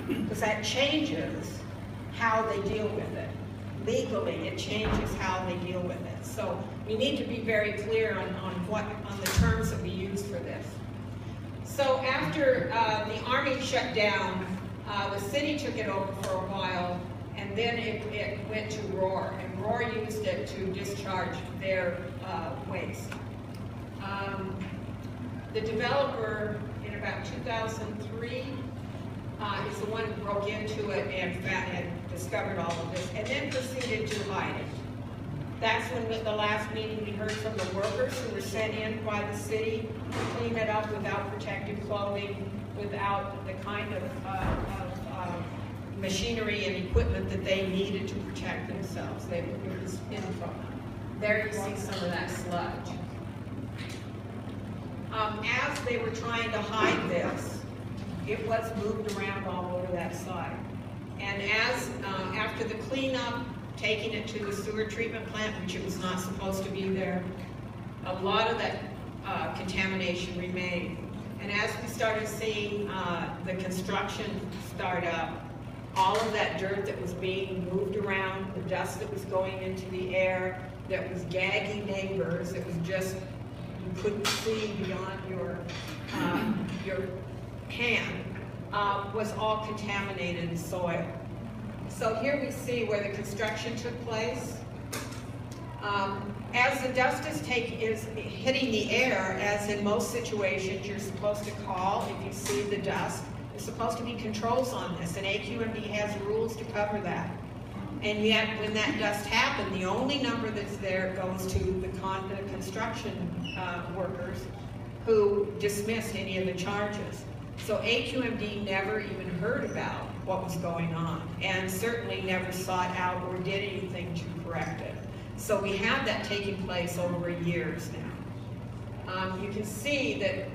because that changes how they deal with it. Legally, it changes how they deal with it. So we need to be very clear on the terms that we use for this. So after the Army shut down, the city took it over for a while, and then it went to Roar, and Roar used it to discharge their waste. The developer in about 2003 is the one who broke into it and discovered all of this, and then proceeded to hide it. That's when, at the last meeting, we heard from the workers who were sent in by the city to clean it up without protective clothing, without the kind of machinery and equipment that they needed to protect themselves. It was in from them. There you see some of that sludge. As they were trying to hide this, it was moved around all over that site. And after the cleanup, taking it to the sewer treatment plant, which it was not supposed to be there, a lot of that contamination remained. And as we started seeing the construction start up, all of that dirt that was being moved around, the dust that was going into the air, that was gagging neighbors, it was just, you couldn't see beyond your hand, was all contaminated soil. So here we see where the construction took place. As the dust is hitting the air, as in most situations, you're supposed to call if you see the dust. There's supposed to be controls on this, and AQMD has rules to cover that. And yet, when that dust happened, the only number that's there goes to the construction workers who dismissed any of the charges. So AQMD never even heard about what was going on, and certainly never sought out or did anything to correct it. So we have that taking place over years now. You can see that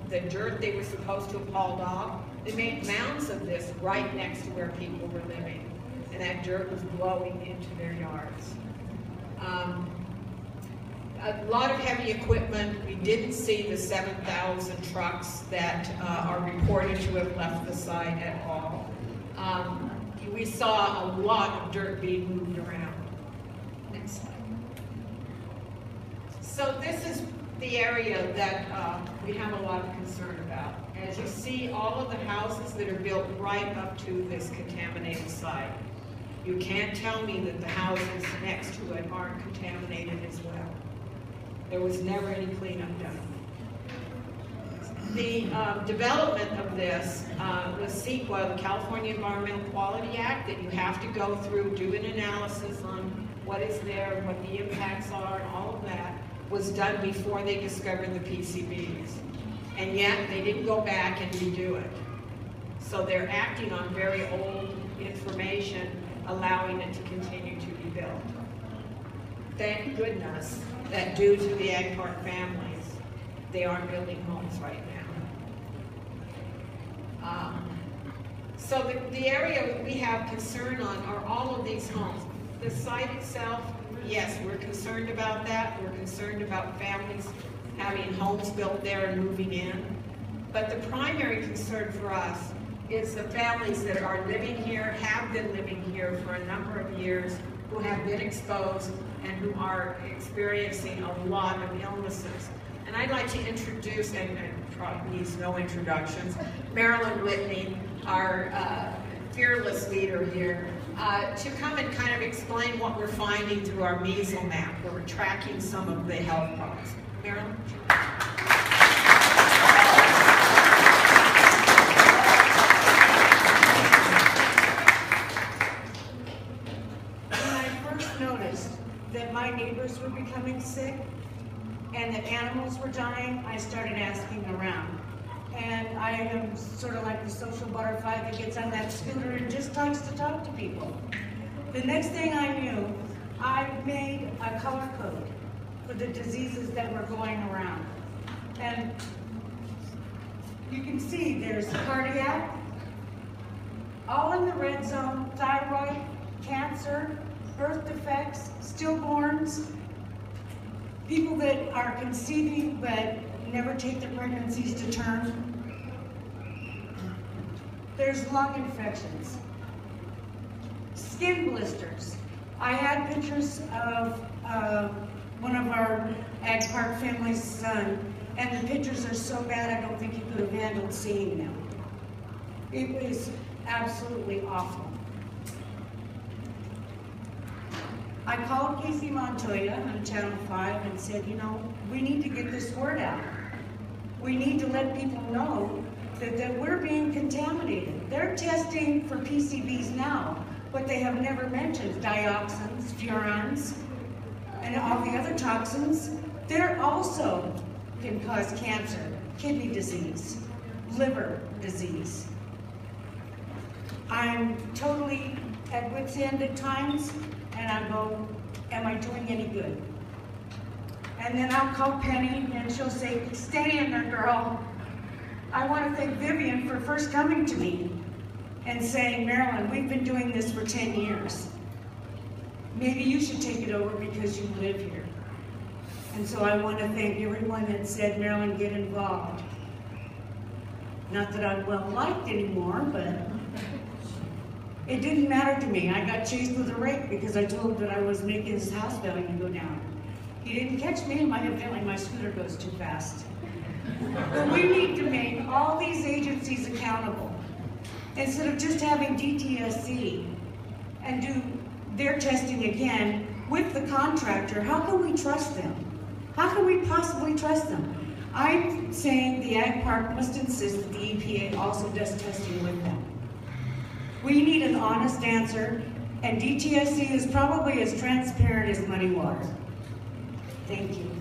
the dirt they were supposed to have hauled off, they made mounds of this right next to where people were living, and that dirt was blowing into their yards. A lot of heavy equipment. We didn't see the 7,000 trucks that are reported to have left the site at all. We saw a lot of dirt being moved around. Next slide. So this is the area that we have a lot of concern about. As you see, all of the houses that are built right up to this contaminated site. You can't tell me that the houses next to it aren't contaminated as well. There was never any cleanup done. The development of this was CEQA, the California Environmental Quality Act, that you have to go through, do an analysis on what is there, what the impacts are, and all of that was done before they discovered the PCBs. And yet they didn't go back and redo it. So they're acting on very old information, allowing it to continue to be built. Thank goodness that due to the Ag Park families, they aren't building homes right now. So the area that we have concern on are all of these homes. The site itself, yes, we're concerned about that. We're concerned about families having homes built there and moving in. But the primary concern for us is the families that are living here, have been living here for a number of years, who have been exposed and who are experiencing a lot of illnesses. And I'd like to introduce, and probably needs no introductions, Marilyn Whitney, our fearless leader here, to come and kind of explain what we're finding through our measles map, where we're tracking some of the health problems. Marilyn? That my neighbors were becoming sick and that animals were dying, I started asking around. And I am sort of like the social butterfly that gets on that scooter and just likes to talk to people. The next thing I knew, I made a color code for the diseases that were going around. And you can see there's cardiac, all in the red zone, thyroid, cancer, birth defects, stillborns, people that are conceiving but never take their pregnancies to term. There's lung infections, skin blisters. I had pictures of one of our Ag Park family's son, and the pictures are so bad I don't think you could have handled seeing them. It was absolutely awful. I called Casey Montoya on Channel 5 and said, you know, we need to get this word out. We need to let people know that we're being contaminated. They're testing for PCBs now, but they have never mentioned dioxins, furans, and all the other toxins. They're also can cause cancer, kidney disease, liver disease. I'm totally at wit's end at times, and I go, am I doing any good? And then I'll call Penny, and she'll say, stay in there, girl. I want to thank Vivian for first coming to me and saying, Marilyn, we've been doing this for 10 years. Maybe you should take it over because you live here. And so I want to thank everyone that said, Marilyn, get involved. Not that I'm well-liked anymore, but it didn't matter to me. I got chased with a rake because I told him that I was making his house value go down. He didn't catch me, and evidently my scooter goes too fast. But we need to make all these agencies accountable. Instead of just having DTSC and do their testing again with the contractor, how can we trust them? How can we possibly trust them? I'm saying the Ag Park must insist that the EPA also does testing with them. We need an honest answer, and DTSC is probably as transparent as muddy water. Thank you.